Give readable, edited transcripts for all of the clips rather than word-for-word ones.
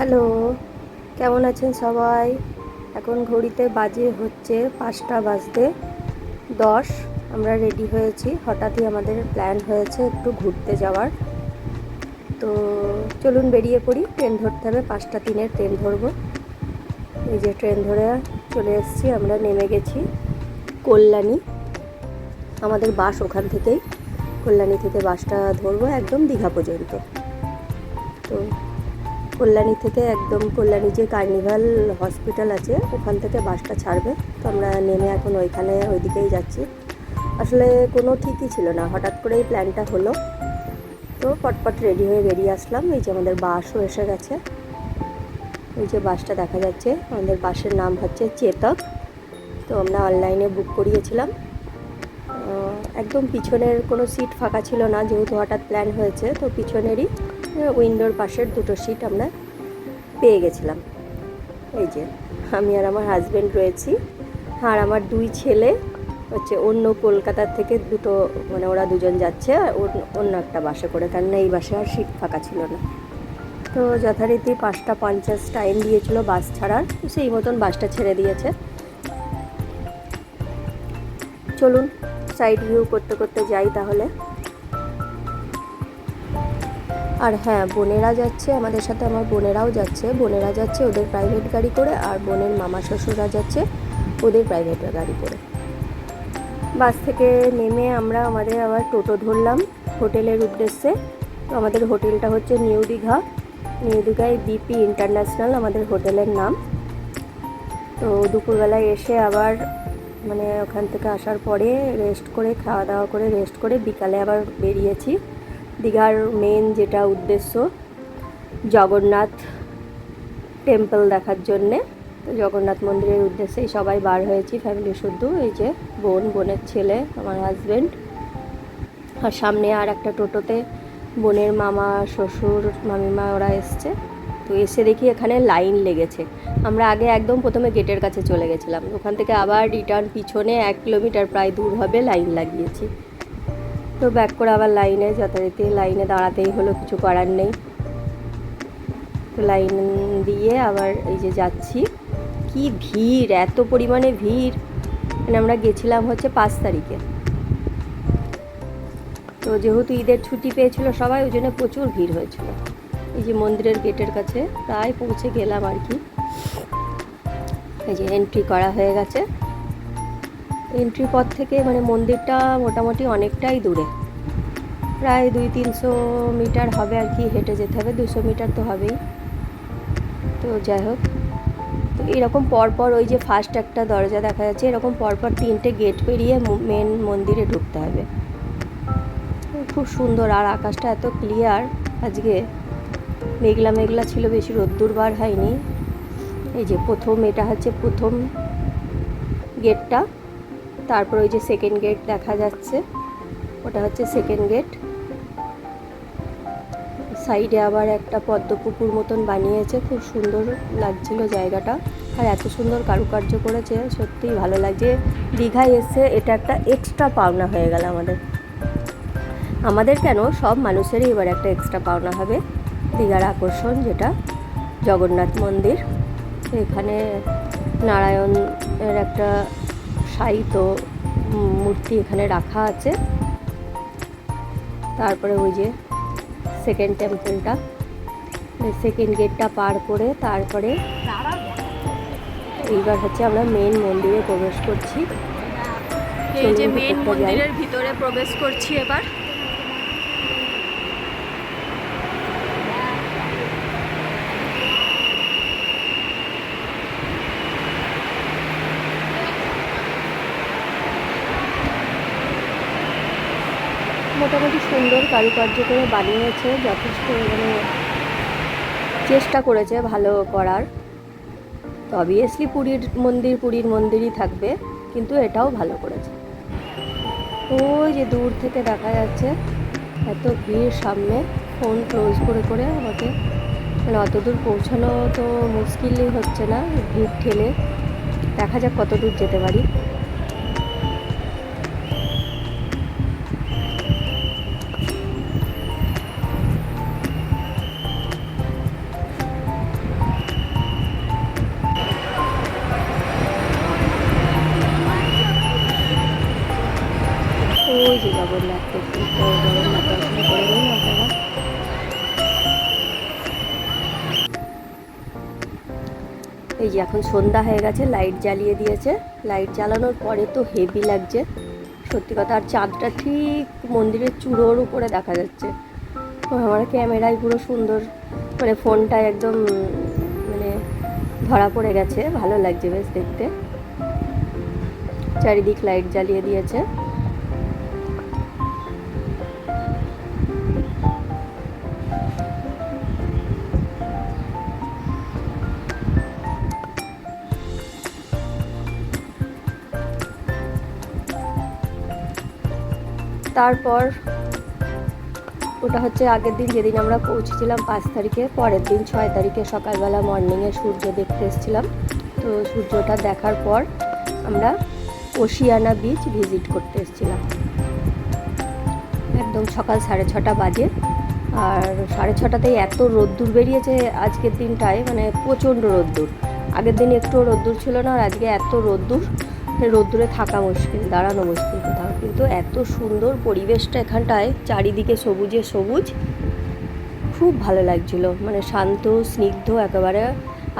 Hello, কেমন আছেন সবাই? এখন ঘড়িতে বাজে হচ্ছে 5টা বাজতে 10। আমরা রেডি হয়েছি, হঠাৎই আমাদের প্ল্যান হয়েছে একটু ঘুরতে যাওয়ার। তো চলুন বেরিয়ে পড়ি। ট্রেন ধরতে হবে, 5টা 3-এর ট্রেন ধরবো। এই যে ট্রেন ধরে চলে এসেছি, আমরা নেমে গেছি কল্যাণী। আমাদের বাস ওখান থেকেই, কল্যাণী থেকে বাসটা ধরবো একদম দীঘা পর্যন্ত। তো কল্যাণী থেকে একদম কল্যাণী যে কার্নিভাল হসপিটাল আছে ওখান থেকে বাসটা ছাড়বে। তো আমরা নেমে এখন ওইদিকেই যাচ্ছি। আসলে কোনো ঠিকই ছিল না, হঠাৎ করেই প্ল্যানটা হলো। তো পটপট রেডি হয়ে বেরিয়ে আসলাম। এই যে আমাদের বাসও এসে গেছে, এই যে বাসটা দেখা যাচ্ছে। আমাদের বাসের নাম হচ্ছে চেতক। তো আমরা অনলাইনে বুক করিয়েছিলাম। একদম পিছনের কোনো সিট ফাঁকা ছিল না, যেহেতু হঠাৎ প্ল্যান হয়েছে। তো পিছনেরই উইন্ডোর পাশের দুটো সিট আমরা পেয়ে গেছিলাম। এই যে আমি আর আমার হাজব্যান্ড রয়েছি, আর আমার 2 ছেলে হচ্ছে অন্য কলকাতার থেকে দুটো, মানে ওরা দুজন যাচ্ছে আর অন্য একটা বাসে করে, কারণ এই বাসে আর সিট ফাঁকা ছিল না। তো যথারীতি 5টা 50 টাইম দিয়েছিল বাস ছাড়ার, সেই মতন বাসটা ছেড়ে দিয়েছে। চলুন সাইড ভিউ করতে করতে যাই তাহলে। আর হ্যাঁ, বোনেরা যাচ্ছে আমাদের সাথে, আমার বোনেরাও যাচ্ছে। বোনেরা যাচ্ছে ওদের প্রাইভেট গাড়ি করে, আর বোনের মামা শ্বশুররা যাচ্ছে ওদের প্রাইভেট গাড়ি করে। বাস থেকে নেমে আমরা আবার টোটো ধরলাম হোটেলের উদ্দেশ্যে। তো আমাদের হোটেলটা হচ্ছে নিউ দীঘায় বিপি ইন্টারন্যাশনাল আমাদের হোটেলের নাম। তো দুপুরবেলায় এসে আবার মানে ওখান থেকে আসার পরে রেস্ট করে, খাওয়া দাওয়া করে রেস্ট করে বিকালে আবার বেরিয়েছি দীঘার মেন যেটা উদ্দেশ্য, জগন্নাথ টেম্পল দেখার জন্যে। তো জগন্নাথ মন্দিরের উদ্দেশ্যেই সবাই বার হয়েছি, ফ্যামিলি শুদ্ধ। এই যে বোনের ছেলে, আমার হাজব্যান্ড, আর সামনে আর একটা টোটোতে বোনের মামা শ্বশুর মামিমা ওরা এসছে। তো এসে দেখি এখানে লাইন লেগেছে। আমরা আগে একদম প্রথমে গেটের কাছে চলে গেছিলাম, ওখান থেকে আবার রিটার্ন পিছনে 1 কিলোমিটার প্রায় দূর হবে লাইন লাগিয়েছি। তো ব্যাক করে আবার যথারীতি লাইনে দাঁড়াতেই হলো, কিছু করার নেই। তো লাইন দিয়ে আবার এই যে যাচ্ছি। কি ভিড়, এত পরিমাণে ভিড়! মানে আমরা গেছিলাম হচ্ছে 5 তারিখে। তো যেহেতু ঈদের ছুটি পেয়েছিল সবাই, ওই জন্য প্রচুর ভিড় হয়েছিল। এই যে মন্দিরের গেটের কাছে প্রায় পৌঁছে গেলাম আর কি। এই যে এন্ট্রি করা হয়ে গেছে। এন্ট্রি পথ থেকে মানে মন্দিরটা মোটামুটি অনেকটাই দূরে, প্রায় 200-300 মিটার হবে আর কি, হেঁটে যেতে হবে। 200 মিটার তো হবেই। তো যাই হোক, তো এরকম পরপর ওই যে ফার্স্ট একটা দরজা দেখা যাচ্ছে, এরকম পরপর 3টে গেট পেরিয়ে মেন মন্দিরে ঢুকতে হবে। খুব সুন্দর, আর আকাশটা এত ক্লিয়ার আজকে। মেঘলা মেঘলা ছিল, বেশি রোদ্দুর বার হয়নি। এই যে এটা হচ্ছে প্রথম গেটটা। তারপর ওই যে সেকেন্ড গেট দেখা যাচ্ছে, ওটা হচ্ছে সেকেন্ড গেট। সাইডে আবার একটা পদ্মপুকুর মতন বানিয়েছে, খুব সুন্দর লাগছিল জায়গাটা। আর এত সুন্দর কারুকার্য করেছে, সত্যিই ভালো লাগছে। দীঘায় এসে এটা একটা এক্সট্রা পাওনা হয়ে গেল আমাদের কেন, সব মানুষেরই এবার একটা এক্সট্রা পাওনা হবে দীঘার আকর্ষণ, যেটা জগন্নাথ মন্দির। এখানে নারায়ণের একটা শায়িত মূর্তি এখানে রাখা আছে। তারপরে ওই যে সেকেন্ড টেম্পলটা, সেকেন্ড গেটটা পার করে তারপরে এইবার হচ্ছে আমরা মেন মন্দিরে প্রবেশ করছি। এই যে মেন মন্দিরের ভিতরে প্রবেশ করছি এবার। মোটামুটি সুন্দর কারুকার্য করে বানিয়েছে, যথেষ্ট মানে চেষ্টা করেছে ভালো করার। তো অবভিয়াসলি পুরীর মন্দিরই থাকবে, কিন্তু এটাও ভালো করেছে। ওই যে দূর থেকে দেখা যাচ্ছে এত ভিড় সামনে, ফোন ক্লোজ করে করে আমাকে মানে অত দূর পৌঁছানো তো মুশকিলই হচ্ছে না, ভিড় ঠেলে। দেখা যাক কত দূর যেতে পারি। জগন্নাথ দেখতে। তো জগন্নাথ দর্শন করে নিন আপনারা। এই যে এখন সন্ধ্যা হয়ে গেছে, লাইট জ্বালিয়ে দিয়েছে। লাইট জ্বালানোর পরে তো হেভি লাগছে সত্যি কথা। আর চাঁদটা ঠিক মন্দিরের চূড়োর উপরে দেখা যাচ্ছে। আমার ক্যামেরায় পুরো সুন্দর, মানে ফোনটায় একদম মানে ধরা পড়ে গেছে। ভালো লাগছে বেশ দেখতে। চারিদিক লাইট জ্বালিয়ে দিয়েছে। তারপর ওটা হচ্ছে আগের দিন, যেদিন আমরা পৌঁছেছিলাম 5 তারিখে। পরের দিন 6 তারিখে সকালবেলা মর্নিংয়ে সূর্য দেখতে এসেছিলাম। তো সূর্যটা দেখার পর আমরা ওশিয়ানা বিচ ভিজিট করতে এসেছিলাম। একদম সকাল 6:30 বাজে। আর 6:30তেই এত রোদ্দুর বেরিয়েছে আজকের দিনটায়, মানে প্রচণ্ড রোদ্দুর। আগের দিন একটুও রোদ্দুর ছিল না, আর আজকে এত রোদ্দুর, রোদ্দুরে থাকা মুশকিল, দাঁড়ানো মুশকিল কোথাও। কিন্তু এত সুন্দর পরিবেশটা এখানটায়, চারিদিকে সবুজে সবুজ, খুব ভালো লাগছিল, মানে শান্ত স্নিগ্ধ একেবারে।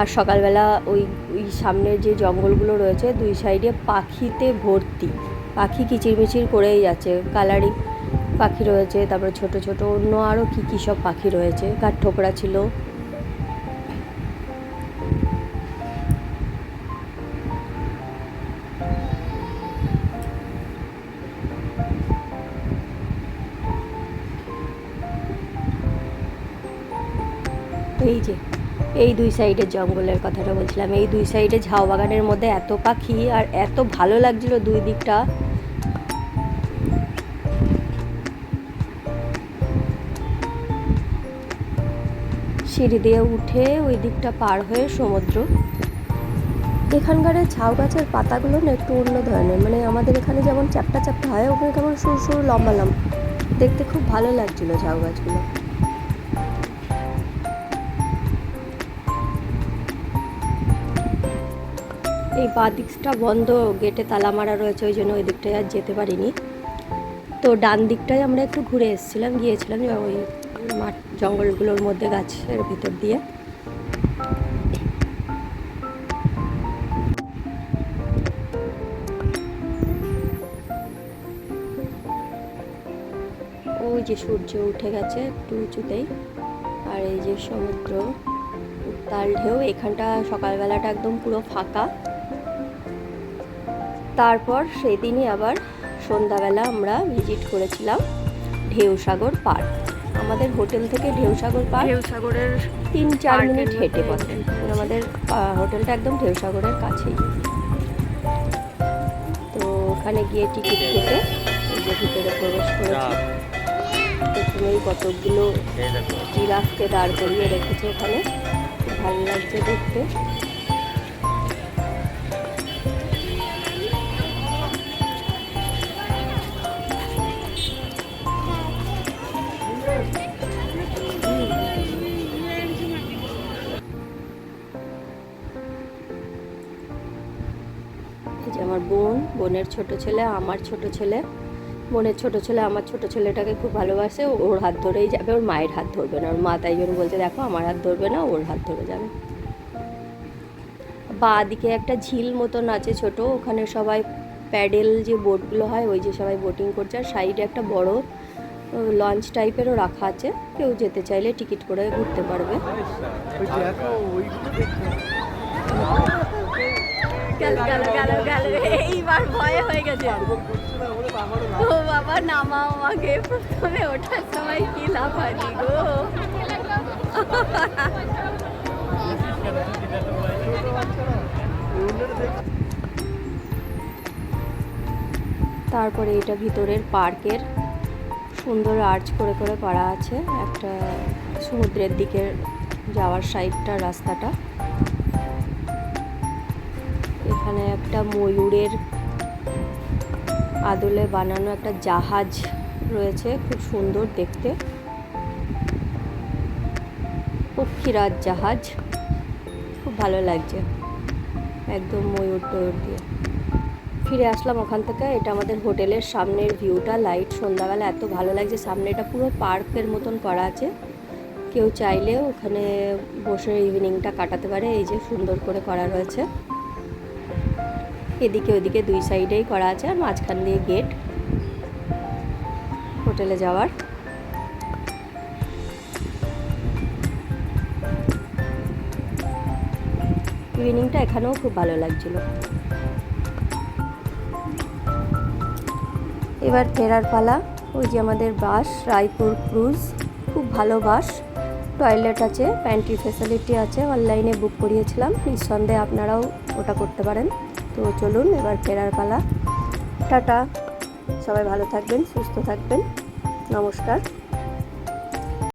আর সকালবেলা ওই ওই সামনের যে জঙ্গলগুলো রয়েছে দুই সাইডে পাখিতে ভর্তি, পাখি কিচিরমিচির করেই যাচ্ছে। কালারিং পাখি রয়েছে, তারপরে ছোট ছোট অন্য আরও কী কী সব পাখি রয়েছে। কাঠঠোকরা ছিল। এই যে এই দুই সাইডের জঙ্গলের কথাটা বলছিলাম, এই দুই সাইডে ঝাউ বাগানের মধ্যে এত পাখি, আর এত ভালো লাগছিল দুই দিকটা। সিঁড়ি দিয়ে উঠে ওই দিকটা পার হয়ে সমুদ্র। এখানকার ঝাউ গাছের পাতাগুলো না একটু অন্য ধরনের, মানে আমাদের এখানে যেমন চ্যাপ্টা চ্যাপ্টা হয়, ওখানে কেমন সরু সরু লম্বা লম্বা, দেখতে খুব ভালো লাগছিল ঝাউ গাছগুলো। এই বাঁ দিকটা বন্ধ, গেটে তালা মারা রয়েছে, ওই জন্য ওই দিকটায় আর যেতে পারিনি। তো ডান দিকটায় আমরা একটু ঘুরে এসেছিলাম, গিয়েছিলাম ওই মাঠ জঙ্গলগুলোর মধ্যে গাছের ভিতর দিয়ে। ওই যে সূর্য উঠে গেছে একটু উঁচুতেই, আর এই যে সমুদ্র, উত্তাল ঢেউ। এখানটা সকালবেলাটা একদম পুরো ফাঁকা। তারপর সেই দিনই আবার সন্ধ্যাবেলা আমরা ভিজিট করেছিলাম ঢেউসাগর পার্ক। আমাদের হোটেল থেকে ঢেউসাগর পার্ক ঢেউসাগরের 3-4 মিনিট হেঁটে পথে। আমাদের হোটেলটা একদম ঢেউসাগরের কাছেই। তো ওখানে গিয়ে টিকিট কেটে এই যে ভিতরে প্রবেশ করেছি। প্রথমেই কতগুলো জিরাফকে দাঁড় করিয়ে রেখেছে ওখানে, খুব ভালো লাগছে দেখতে। এই যে আমার বোনের ছোট ছেলে, আমার ছোট ছেলে। বোনের ছোট ছেলে আমার ছোট ছেলেটাকে খুব ভালোবাসে, ওর হাত ধরেই যাবে, ওর মায়ের হাত ধরবে না। ওর মা তাই জন্য বলছে দেখো আমার হাত ধরবে না, ওর হাত ধরে যাবে। বাঁ দিকে একটা ঝিল মতন আছে ছোট, ওখানে সবাই প্যাডেল যে বোটগুলো হয় ওই যে সবাই বোটিং করছে। আর সাইডে একটা বড় লঞ্চ টাইপেরও রাখা আছে, কেউ যেতে চাইলে টিকিট করে ঘুরতে পারবে। এইবার ভয় হয়ে গেছে। ও বাবা নামাও আমাকে, প্রথমে ওঠার সময় কি লাফানি গো। তারপরে এটা ভিতরের পার্কের সুন্দর আর্চ করে করে করা আছে, একটা সমুদ্রের দিকে যাওয়ার সাইডটা রাস্তাটা। এখানে একটা ময়ূরের আদলে বানানো একটা জাহাজ রয়েছে, খুব সুন্দর দেখতে, পক্ষীরাজ জাহাজ, খুব ভালো লাগছে একদম ময়ূর টয়ূর দিয়ে। ফিরে আসলাম ওখান থেকে। এটা আমাদের হোটেলের সামনের ভিউটা, লাইট সন্ধ্যাবেলা এত ভালো লাগছে। সামনে এটা পুরো পার্কের মতন করা আছে, কেউ চাইলে ওখানে বসে ইভিনিংটা কাটাতে পারে। এই যে সুন্দর করে করা রয়েছে, এদিকে ওদিকে দুই সাইডেই করা আছে, আর মাঝখান দিয়ে গেট হোটেলে যাওয়ার। ইভিনিংটা এখানেও খুব ভালো লাগছিল। এবার ফেরার পালা। ওই যে আমাদের বাস, রায়পুর ক্রুজ, খুব ভালো বাস, টয়লেট আছে, প্যান্ট্রি ফ্যাসিলিটি আছে, অনলাইনে বুক করিয়েছিলাম, নিঃসন্দেহে আপনারাও ওটা করতে পারেন। তো চলুন এবার ফেরার পালা। টাটা, সবাই ভালো থাকবেন, সুস্থ থাকবেন, নমস্কার।